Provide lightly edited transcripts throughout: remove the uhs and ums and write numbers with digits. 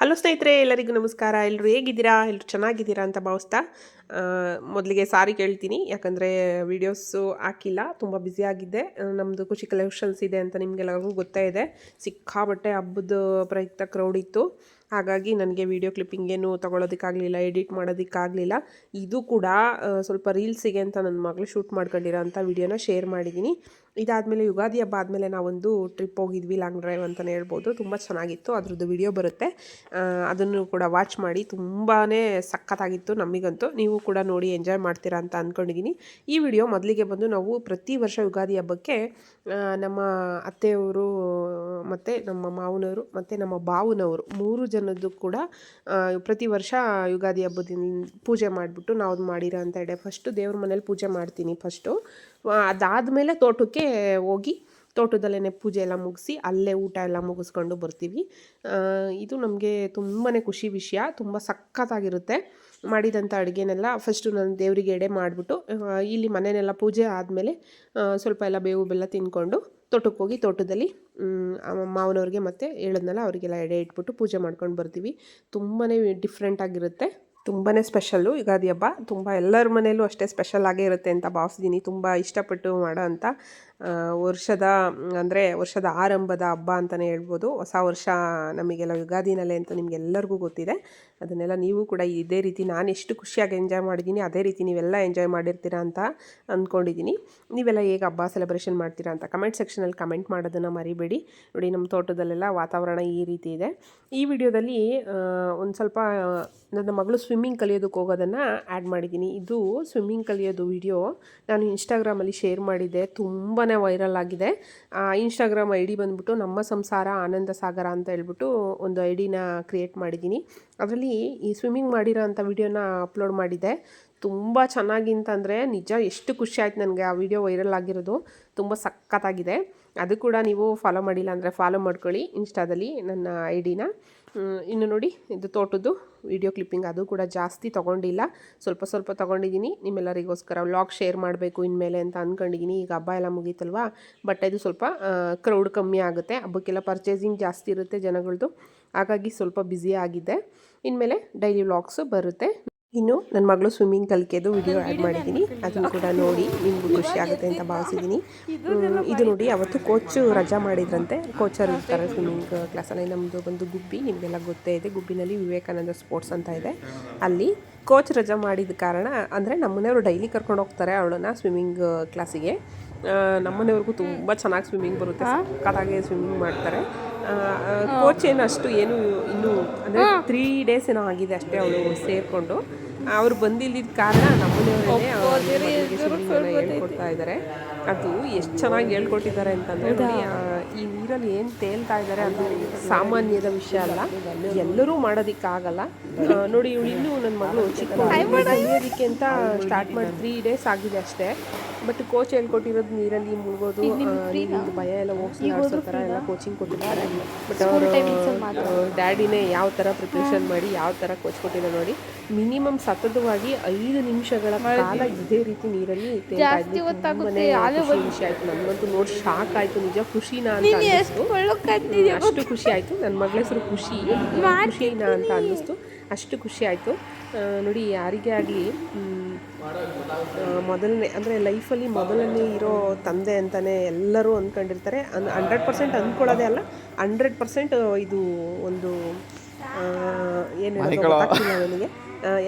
Hello ಸ್ನೇಹಿತರೆ, ಎಲ್ಲರಿಗೂ ನಮಸ್ಕಾರ. ಎಲ್ಲರೂ ಹೇಗಿದ್ದೀರಾ? ಎಲ್ಲರೂ ಚೆನ್ನಾಗಿದ್ದೀರಾ ಅಂತ ಭಾವಿಸ್ತಾ ಮೊದಲಿಗೆ ಸಾರಿ ಕೇಳ್ತೀನಿ. ಯಾಕಂದರೆ ವೀಡಿಯೋಸು ಹಾಕಿಲ್ಲ, ತುಂಬ ಬ್ಯುಸಿಯಾಗಿದ್ದೆ. ನಮ್ಮದು ಖುಷಿ ಕಲೆಕ್ಷನ್ಸ್ ಇದೆ ಅಂತ ನಿಮಗೆಲ್ಲರಿಗೂ ಗೊತ್ತೇ ಇದೆ. ಸಿಕ್ಕಾಬಟ್ಟೆ ಹಬ್ಬದ ಪ್ರಯುಕ್ತ ಕ್ರೌಡ್ ಇತ್ತು. ಹಾಗಾಗಿ ನನಗೆ ವೀಡಿಯೋ ಕ್ಲಿಪ್ಪಿಂಗ್ ಏನು ತೊಗೊಳೋದಕ್ಕಾಗಲಿಲ್ಲ, ಎಡಿಟ್ ಮಾಡೋದಕ್ಕಾಗಲಿಲ್ಲ. ಇದು ಕೂಡ ಸ್ವಲ್ಪ ರೀಲ್ಸಿಗೆ ಅಂತ ನನ್ನ ಮಗಳು ಶೂಟ್ ಮಾಡ್ಕೊಂಡಿರೋ ಅಂಥ ವೀಡಿಯೋನ ಶೇರ್ ಮಾಡಿದ್ದೀನಿ. ಇದಾದಮೇಲೆ ಯುಗಾದಿ ಹಬ್ಬ ಆದಮೇಲೆ ನಾವೊಂದು ಟ್ರಿಪ್ ಹೋಗಿದ್ವಿ, ಲಾಂಗ್ ಡ್ರೈವ್ ಅಂತಲೇ ಹೇಳ್ಬೋದು. ತುಂಬ ಚೆನ್ನಾಗಿತ್ತು. ಅದ್ರದ್ದು ವಿಡಿಯೋ ಬರುತ್ತೆ, ಅದನ್ನು ಕೂಡ ವಾಚ್ ಮಾಡಿ. ತುಂಬಾ ಸಖತ್ತಾಗಿತ್ತು ನಮಗಂತೂ. ನೀವು ಕೂಡ ನೋಡಿ ಎಂಜಾಯ್ ಮಾಡ್ತೀರಾ ಅಂತ ಅಂದ್ಕೊಂಡಿದ್ದೀನಿ. ಈ ವಿಡಿಯೋ ಮೊದಲಿಗೆ ಬಂದು ನಾವು ಪ್ರತಿ ವರ್ಷ ಯುಗಾದಿ ಹಬ್ಬಕ್ಕೆ ನಮ್ಮ ಅತ್ತೆಯವರು ಮತ್ತು ನಮ್ಮ ಮಾವನವರು ಮತ್ತು ನಮ್ಮ ಬಾವನವರು 3 ಜನದ್ದು ಕೂಡ ಪ್ರತಿ ವರ್ಷ ಯುಗಾದಿ ಹಬ್ಬದಿಂದ ಪೂಜೆ ಮಾಡಿಬಿಟ್ಟು ನಾವು ಮಾಡಿರೋ ಅಂಥ ಫಸ್ಟು ದೇವ್ರ ಮನೇಲಿ ಪೂಜೆ ಮಾಡ್ತೀನಿ. ಅದಾದಮೇಲೆ ತೋಟಕ್ಕೆ ಹೋಗಿ ತೋಟದಲ್ಲೇ ಪೂಜೆ ಎಲ್ಲ ಮುಗಿಸಿ ಅಲ್ಲೇ ಊಟ ಎಲ್ಲ ಮುಗಿಸ್ಕೊಂಡು ಬರ್ತೀವಿ. ಇದು ನಮಗೆ ತುಂಬಾ ಖುಷಿ ವಿಷಯ. ತುಂಬ ಸಖತ್ತಾಗಿರುತ್ತೆ. ಮಾಡಿದಂಥ ಅಡುಗೆನೆಲ್ಲ ಫಸ್ಟು ನಾನು ದೇವರಿಗೆ ಎಡೆ ಮಾಡಿಬಿಟ್ಟು ಇಲ್ಲಿ ಮನೆಯೆಲ್ಲ ಪೂಜೆ ಆದಮೇಲೆ ಸ್ವಲ್ಪ ಎಲ್ಲ ಬೇವು ಬೆಲ್ಲ ತಿಂದ್ಕೊಂಡು ತೋಟಕ್ಕೆ ಹೋಗಿ ತೋಟದಲ್ಲಿ ಮಾವನವ್ರಿಗೆ ಮತ್ತು ಹೇಳಿದ್ನಲ್ಲ ಅವರಿಗೆಲ್ಲ ಎಡೆ ಇಟ್ಬಿಟ್ಟು ಪೂಜೆ ಮಾಡ್ಕೊಂಡು ಬರ್ತೀವಿ. ತುಂಬಾ ಡಿಫ್ರೆಂಟಾಗಿರುತ್ತೆ. ತುಂಬಾ ಸ್ಪೆಷಲ್ಲು ಯುಗಾದಿ ಹಬ್ಬ. ತುಂಬ ಎಲ್ಲರ ಮನೆಯಲ್ಲೂ ಅಷ್ಟೇ ಸ್ಪೆಷಲ್ ಆಗೇ ಇರುತ್ತೆ ಅಂತ ಭಾವಿಸ್ತೀನಿ. ತುಂಬ ಇಷ್ಟಪಟ್ಟು ಮಾಡೋ ಅಂಥ ವರ್ಷದ ಆರಂಭದ ಹಬ್ಬ ಅಂತಲೇ ಹೇಳ್ಬೋದು. ಹೊಸ ವರ್ಷ ನಮಗೆಲ್ಲ ಯುಗಾದಿನಲ್ಲೇ ಅಂತ ನಿಮಗೆಲ್ಲರಿಗೂ ಗೊತ್ತಿದೆ. ಅದನ್ನೆಲ್ಲ ನೀವು ಕೂಡ ಇದೇ ರೀತಿ ನಾನು ಎಷ್ಟು ಖುಷಿಯಾಗಿ ಎಂಜಾಯ್ ಮಾಡಿದ್ದೀನಿ, ಅದೇ ರೀತಿ ನೀವೆಲ್ಲ ಎಂಜಾಯ್ ಮಾಡಿರ್ತೀರಾ ಅಂತ ಅಂದ್ಕೊಂಡಿದ್ದೀನಿ. ನೀವೆಲ್ಲ ಹೇಗೆ ಹಬ್ಬ ಸೆಲೆಬ್ರೇಷನ್ ಮಾಡ್ತೀರಾ ಅಂತ ಕಮೆಂಟ್ ಸೆಕ್ಷನಲ್ಲಿ ಕಮೆಂಟ್ ಮಾಡೋದನ್ನು ಮರಿಬೇಡಿ. ನೋಡಿ, ನಮ್ಮ ತೋಟದಲ್ಲೆಲ್ಲ ವಾತಾವರಣ ಈ ರೀತಿ ಇದೆ. ಈ ವಿಡಿಯೋದಲ್ಲಿ ಒಂದು ಸ್ವಲ್ಪ ನನ್ನ ಮಗಳು ಸ್ವಿಮ್ಮಿಂಗ್ ಕಲಿಯೋದಕ್ಕೆ ಹೋಗೋದನ್ನು ಆ್ಯಡ್ ಮಾಡಿದ್ದೀನಿ. ಇದು ಸ್ವಿಮ್ಮಿಂಗ್ ಕಲಿಯೋದು ವಿಡಿಯೋ ನಾನು ಇನ್ಸ್ಟಾಗ್ರಾಮಲ್ಲಿ ಶೇರ್ ಮಾಡಿದ್ದೆ. ತುಂಬಾ ವೈರಲ್ ಆಗಿದೆ. ಇನ್ಸ್ಟಾಗ್ರಾಮ್ ಐ ಡಿ ಬಂದುಬಿಟ್ಟು ನಮ್ಮ ಸಂಸಾರ ಆನಂದ ಸಾಗರ ಅಂತ ಹೇಳ್ಬಿಟ್ಟು ಒಂದು ಐ ಡಿನ ಕ್ರಿಯೇಟ್ ಮಾಡಿದ್ದೀನಿ. ಅದರಲ್ಲಿ ಈ ಸ್ವಿಮ್ಮಿಂಗ್ ಮಾಡಿರೋ ಅಂಥ ವಿಡಿಯೋನ ಅಪ್ಲೋಡ್ ಮಾಡಿದ್ದೆ. ತುಂಬ ಚೆನ್ನಾಗಿಂತಂದರೆ ನಿಜ ಎಷ್ಟು ಖುಷಿ ಆಯ್ತು ನನಗೆ ಆ ವಿಡಿಯೋ ವೈರಲ್ ಆಗಿರೋದು. ತುಂಬ ಸಖತ್ತಾಗಿದೆ. ಅದು ಕೂಡ ನೀವು ಫಾಲೋ ಮಾಡಿಲ್ಲ ಅಂದರೆ ಫಾಲೋ ಮಾಡ್ಕೊಳ್ಳಿ ಇನ್ಸ್ಟಾದಲ್ಲಿ ನನ್ನ ಐ ಡಿನ. ಇನ್ನು ನೋಡಿ, ಇದು ತೋಟದ್ದು ವಿಡಿಯೋ ಕ್ಲಿಪ್ಪಿಂಗ್. ಅದು ಕೂಡ ಜಾಸ್ತಿ ತೊಗೊಂಡಿಲ್ಲ, ಸ್ವಲ್ಪ ತೊಗೊಂಡಿದ್ದೀನಿ. ನಿಮ್ಮೆಲ್ಲರಿಗೋಸ್ಕರ ವ್ಲಾಗ್ ಶೇರ್ ಮಾಡಬೇಕು ಇನ್ಮೇಲೆ ಅಂತ ಅಂದ್ಕೊಂಡಿದ್ದೀನಿ. ಈಗ ಹಬ್ಬ ಎಲ್ಲ ಮುಗೀತಲ್ವಾ, ಬಟ್ ಇದು ಸ್ವಲ್ಪ ಕ್ರೌಡ್ ಕಮ್ಮಿ ಆಗುತ್ತೆ. ಹಬ್ಬಕ್ಕೆಲ್ಲ ಪರ್ಚೇಸಿಂಗ್ ಜಾಸ್ತಿ ಇರುತ್ತೆ ಜನಗಳದ್ದು. ಹಾಗಾಗಿ ಸ್ವಲ್ಪ ಬ್ಯುಸಿ ಆಗಿದೆ. ಇನ್ಮೇಲೆ ಡೈಲಿ ವ್ಲಾಗ್ಸು ಬರುತ್ತೆ. ಇನ್ನು ನನ್ನ ಮಗಳು ಸ್ವಿಮ್ಮಿಂಗ್ ಕಲಿಕೆದು ವಿಡಿಯೋ ಆ್ಯಡ್ ಮಾಡಿದ್ದೀನಿ. ಅದನ್ನು ಕೂಡ ನೋಡಿ ನಿಮಗೂ ಖುಷಿ ಆಗುತ್ತೆ ಅಂತ ಭಾವಿಸಿದ್ದೀನಿ. ಇದು ನೋಡಿ, ಅವತ್ತು ಕೋಚು ರಜಾ ಮಾಡಿದ್ರಂತೆ. ಕೋಚರ್ ಇರ್ತಾರೆ ಸ್ವಿಮ್ಮಿಂಗ್ ಕ್ಲಾಸಲ್ಲಿ. ನಮ್ಮದು ಬಂದು ಗುಬ್ಬಿ, ನಿಮಗೆಲ್ಲ ಗೊತ್ತೇ ಇದೆ. ಗುಬ್ಬಿನಲ್ಲಿ ವಿವೇಕಾನಂದ ಸ್ಪೋರ್ಟ್ಸ್ ಅಂತ ಇದೆ. ಅಲ್ಲಿ ಕೋಚ್ ರಜಾ ಮಾಡಿದ ಕಾರಣ ಅಂದರೆ ನಮ್ಮನೆಯವರು ಡೈಲಿ ಕರ್ಕೊಂಡು ಹೋಗ್ತಾರೆ ಅವಳನ್ನು ಸ್ವಿಮ್ಮಿಂಗ್ ಕ್ಲಾಸಿಗೆ. ನಮ್ಮನೆಯವ್ರಿಗೂ ತುಂಬ ಚೆನ್ನಾಗಿ ಸ್ವಿಮ್ಮಿಂಗ್ ಬರುತ್ತೆ, ಸಕ್ಕತ್ತಾಗಿ ಸ್ವಿಮ್ಮಿಂಗ್ ಮಾಡ್ತಾರೆ. ಕೋಚ್ ಏನು ಅಷ್ಟು ಏನು ಇನ್ನೂ ಅಂದರೆ 3 ಡೇಸ್ ಏನೋ ಆಗಿದೆ ಅಷ್ಟೇ ಅವಳು ಸೇರಿಕೊಂಡು. ಅವರು ಬಂದಿಲ್ಲಿದ್ದ ಕಾರಣ ನಮ್ಮನೆಯವರೇ ಸ್ವಿಮ್ಮಿಂಗನ್ನು ಹೇಳ್ಕೊಡ್ತಾ ಇದ್ದಾರೆ. ಅದು ಎಷ್ಟು ಚೆನ್ನಾಗಿ ಹೇಳ್ಕೊಟ್ಟಿದ್ದಾರೆ ಅಂತಂದರೆ ನೋಡಿ, ಈ ನೀರಲ್ಲಿ ಏನು ತೇಲ್ತಾ ಇದ್ದಾರೆ ಅದು ಸಾಮಾನ್ಯದ ವಿಷಯ ಅಲ್ಲ, ಎಲ್ಲರೂ ಮಾಡೋದಕ್ಕಾಗಲ್ಲ. ನೋಡಿ, ಇವಳು ಇನ್ನೂ ನನ್ನ ಮಗಳು ಚಿಕ್ಕ ಕಲಿಯೋದಕ್ಕೆ ಅಂತ ಸ್ಟಾರ್ಟ್ ಮಾಡಿ 3 ಡೇಸ್ ಆಗಿದೆ ಅಷ್ಟೇ. ಬಟ್ ಕೋಚ್ ಹೇಳ್ಕೊಟ್ಟಿರೋದು ನೀರಲ್ಲಿ ಮುಳುಗೋದು, ನೀರಿಂದು ಭಯ ಎಲ್ಲ ಹೋಗಿಸೋ ಥರ ಎಲ್ಲ ಕೋಚಿಂಗ್ ಕೊಟ್ಟಿದ್ದಾರೆ. ಬಟ್ ಅವರು ಡ್ಯಾಡಿನೇ ಯಾವ ಥರ ಪ್ರಿಪ್ರೇಷನ್ ಮಾಡಿ ಯಾವ ಥರ ಕೋಚ್ ಕೊಟ್ಟಿರೋ ನೋಡಿ. ಮಿನಿಮಮ್ ಸತತವಾಗಿ 5 ನಿಮಿಷಗಳ ಕಾಲ ಇದೇ ರೀತಿ ನೀರಲ್ಲಿ ತೇಲ್ತಾ ಇದ್ವಿ. ಖುಷಿ ವಿಷಯ ಆಯಿತು. ನನಗಂತೂ ನೋಡಿ ಶಾಕ್ ಆಯಿತು. ನಿಜ ಖುಷಿನಾ ಅಂತ ಅನ್ನಿಸ್ತು. ಅಷ್ಟು ಖುಷಿ ಆಯಿತು. ನನ್ನ ಮಗಳ ಹೆಸರು ಖುಷಿನಾ ಅಂತ ಅನ್ನಿಸ್ತು. ಅಷ್ಟು ಖುಷಿ ಆಯಿತು. ನೋಡಿ, ಯಾರಿಗೇ ಆಗಲಿ ಮೊದಲನೇ ಅಂದರೆ ಲೈಫಲ್ಲಿ ಮೊದಲನೇ ಇರೋ ತಂದೆ ಅಂತಲೇ ಎಲ್ಲರೂ ಅಂದ್ಕೊಂಡಿರ್ತಾರೆ. 100% ಅಂದ್ಕೊಳ್ಳೋದೇ ಅಲ್ಲ, 100% ಇದು ಒಂದು ಏನು ಗೊತ್ತಾಗ್ತಿಲ್ಲ ನನಗೆ.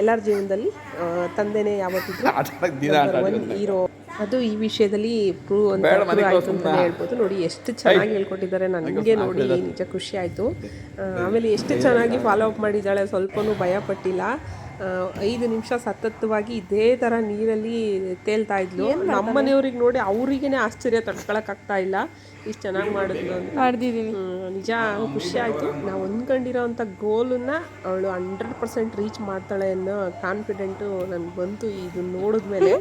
ಎಲ್ಲರ ಜೀವನದಲ್ಲಿ ತಂದೆನೇ ಯಾವತ್ತಿದ್ರು ಹೀರೋ. ಅದು ಈ ವಿಷಯದಲ್ಲಿ ಪ್ರೂವ್ ಆಯಿತು ಅಂತಲೇ ಹೇಳ್ಬೋದು. ನೋಡಿ, ಎಷ್ಟು ಚೆನ್ನಾಗಿ ಹೇಳ್ಕೊಟ್ಟಿದ್ದಾರೆ. ನನಗೆ ನೋಡಿ ನಿಜ ಖುಷಿ ಆಯಿತು. ಆಮೇಲೆ ಎಷ್ಟು ಚೆನ್ನಾಗಿ ಫಾಲೋ ಅಪ್ ಮಾಡಿದ್ದಾಳೆ. ಸ್ವಲ್ಪನೂ ಭಯ ಪಟ್ಟಿಲ್ಲ. 5 ನಿಮಿಷ ಸತತವಾಗಿ ಇದೇ ಥರ ನೀರಲ್ಲಿ ತೇಲ್ತಾ ಇದ್ಲು. ನಮ್ಮನೆಯವ್ರಿಗೆ ನೋಡಿ ಅವರಿಗೇ ಆಶ್ಚರ್ಯ ತಡ್ಕೊಳಕ್ಕಾಗ್ತಾ ಇಲ್ಲ, ಇಷ್ಟು ಚೆನ್ನಾಗಿ ಮಾಡಿದ್ಲು ಅಂತ. ನಿಜ ಖುಷಿ ಆಯಿತು. ನಾವು ಅಂದ್ಕೊಂಡಿರೋ ಅಂಥ ಗೋಲನ್ನು ಅವಳು 100% ರೀಚ್ ಮಾಡ್ತಾಳೆ ಅನ್ನೋ ಕಾನ್ಫಿಡೆಂಟು ನನಗೆ ಬಂತು. ಇದು ನೋಡಿದ್ಮೇಲೆ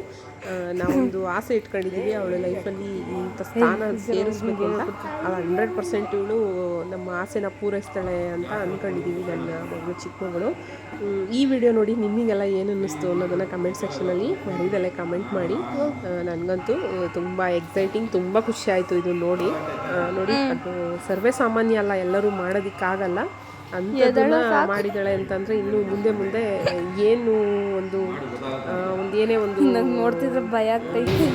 ನಾವೊಂದು ಆಸೆ ಇಟ್ಕೊಂಡಿದ್ದೀವಿ ಅವಳ ಲೈಫಲ್ಲಿ ಇಂಥ ಸ್ಥಾನ ಸೇರಿಸ್ಬೇಕು ಅಂತ. ಅದು 100% ಇವಳು ನಮ್ಮ ಆಸೆನ ಪೂರೈಸ್ತಾಳೆ ಅಂತ ಅಂದ್ಕೊಂಡಿದ್ದೀವಿ. ನನ್ನ ಮಗಳು, ಚಿಕ್ಕ ಮಗಳು. ಈ ವಿಡಿಯೋ ನೋಡಿ ನಿಮಗೆಲ್ಲ ಏನು ಅನ್ನಿಸ್ತು ಅನ್ನೋದನ್ನು ಕಮೆಂಟ್ ಸೆಕ್ಷನಲ್ಲಿ ಮರೀದಲ್ಲೇ ಕಮೆಂಟ್ ಮಾಡಿ. ನನಗಂತೂ ತುಂಬ ಎಕ್ಸೈಟಿಂಗ್, ತುಂಬ ಖುಷಿ ಆಯಿತು ಇದು ನೋಡಿ. ಅದು ಸರ್ವೇ ಸಾಮಾನ್ಯ ಅಲ್ಲ, ಎಲ್ಲರೂ ಮಾಡೋದಕ್ಕಾಗಲ್ಲ. ಅಂಥದ್ದನ್ನ ಮಾಡಿದ್ದಾಳೆ ಅಂತಂದರೆ ಇನ್ನು ಮುಂದೆ ಮುಂದೆ ಏನು ಒಂದು ಏನೇ ಒಂದು ನೋಡ್ತಿದ್ರೆ ಭಯ ಆಗ್ತೈತಿ.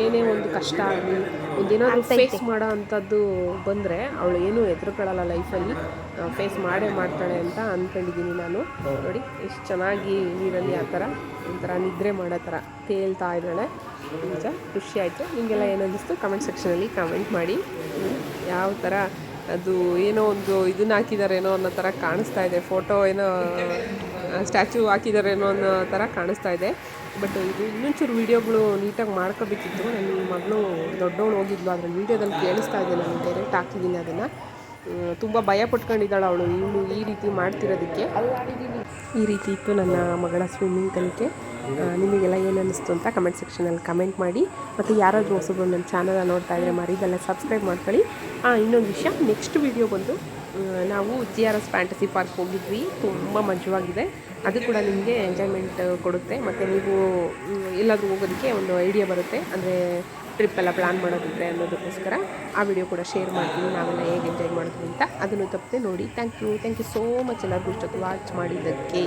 ಏನೇ ಒಂದು ಕಷ್ಟ ಆಗಲಿ ಒಂದೇನಾದರೂ ಫೇಸ್ ಮಾಡೋ ಅಂಥದ್ದು ಬಂದರೆ ಅವಳು ಏನೂ ಹೆದರ್ಕೊಳ್ಳಲ್ಲ ಲೈಫಲ್ಲಿ, ಫೇಸ್ ಮಾಡೇ ಮಾಡ್ತಾಳೆ ಅಂತ ಅಂದ್ಕೊಂಡಿದ್ದೀನಿ ನಾನು. ನೋಡಿ ಎಷ್ಟು ಚೆನ್ನಾಗಿ ನೀರಲ್ಲಿ ಆ ಥರ ಒಂಥರ ನಿದ್ರೆ ಮಾಡೋ ಥರ ತೇಲ್ತಾ ಇದ್ದಾಳೆ. ನಿಜ ಖುಷಿ ಆಯಿತು. ನಿಮಗೆಲ್ಲ ಏನನ್ನಿಸ್ತು ಕಮೆಂಟ್ ಸೆಕ್ಷನಲ್ಲಿ ಕಮೆಂಟ್ ಮಾಡಿ. ಯಾವ ಥರ ಅದು ಏನೋ ಒಂದು ಇದನ್ನ ಹಾಕಿದಾರೇನೋ ಅನ್ನೋ ಥರ ಕಾಣಿಸ್ತಾ ಇದೆ, ಫೋಟೋ ಏನೋ ಸ್ಟ್ಯಾಚು ಹಾಕಿದಾರೇನೋ ಅನ್ನೋ ಥರ ಕಾಣಿಸ್ತಾ ಇದೆ. ಬಟ್ ಇದು ಇನ್ನೊಂಚೂರು ವೀಡಿಯೋಗಳು ನೀಟಾಗಿ ಮಾಡ್ಕೋಬೇಕಿತ್ತು. ನನ್ನ ಮಗಳು ದೊಡ್ಡವಳು ಹೋಗಿದ್ಲು, ಅದ್ರಲ್ಲಿ ವೀಡಿಯೋದಲ್ಲಿ ಕೇಳಿಸ್ತಾ ಇದೆ, ನಾನು ಡೈರೆಕ್ಟ್ ಹಾಕಿದ್ದೀನಿ ಅದನ್ನು. ತುಂಬ ಭಯ ಪಟ್ಕೊಂಡಿದ್ದಾಳೆ ಅವಳು ಇವಳು ಈ ರೀತಿ ಮಾಡ್ತಿರೋದಕ್ಕೆ. ಈ ರೀತಿ ಇತ್ತು ನನ್ನ ಮಗಳ ಸ್ವಿಮ್ಮಿಂಗ್ ಕಲಿಕೆ. ನಿಮಗೆಲ್ಲ ಏನು ಅನ್ನಿಸ್ತು ಅಂತ ಕಮೆಂಟ್ ಸೆಕ್ಷನಲ್ಲಿ ಕಮೆಂಟ್ ಮಾಡಿ. ಮತ್ತು ಯಾರಾದರೂ ಹೊಸಬ್ರು ನನ್ನ ಚಾನಲ್ ನೋಡ್ತಾ ಇದ್ದರೆ ಮರಿದಲ್ಲೇ ಸಬ್ಸ್ಕ್ರೈಬ್ ಮಾಡ್ಕೊಳ್ಳಿ. ಇನ್ನೊಂದು ವಿಷಯ, ನೆಕ್ಸ್ಟ್ ವಿಡಿಯೋ ಬಂದು ನಾವು GRS ಫ್ಯಾಂಟಸಿ ಪಾರ್ಕ್ ಹೋಗಿದ್ವಿ, ತುಂಬ ಮಜವಾಗಿದೆ. ಅದು ಕೂಡ ನಿಮಗೆ ಎಂಜಾಯ್ಮೆಂಟ್ ಕೊಡುತ್ತೆ, ಮತ್ತು ನೀವು ಎಲ್ಲಾದರೂ ಹೋಗೋದಕ್ಕೆ ಒಂದು ಐಡಿಯಾ ಬರುತ್ತೆ, ಅಂದರೆ ಟ್ರಿಪ್ ಎಲ್ಲ ಪ್ಲ್ಯಾನ್ ಮಾಡೋದಿದ್ರೆ ಅನ್ನೋದಕ್ಕೋಸ್ಕರ ಆ ವಿಡಿಯೋ ಕೂಡ ಶೇರ್ ಮಾಡ್ತೀನಿ, ನಾವೆಲ್ಲ ಹೇಗೆ ಎಂಜಾಯ್ ಮಾಡಿದ್ವಿ ಅಂತ. ಅದನ್ನು ತಪ್ಪದೆ ನೋಡಿ. ಥ್ಯಾಂಕ್ ಯು ಸೋ ಮಚ್ ಎಲ್ಲರಿಗೂ ಇಷ್ಟೊತ್ತು ವಾಚ್ ಮಾಡಿದ್ದಕ್ಕೆ.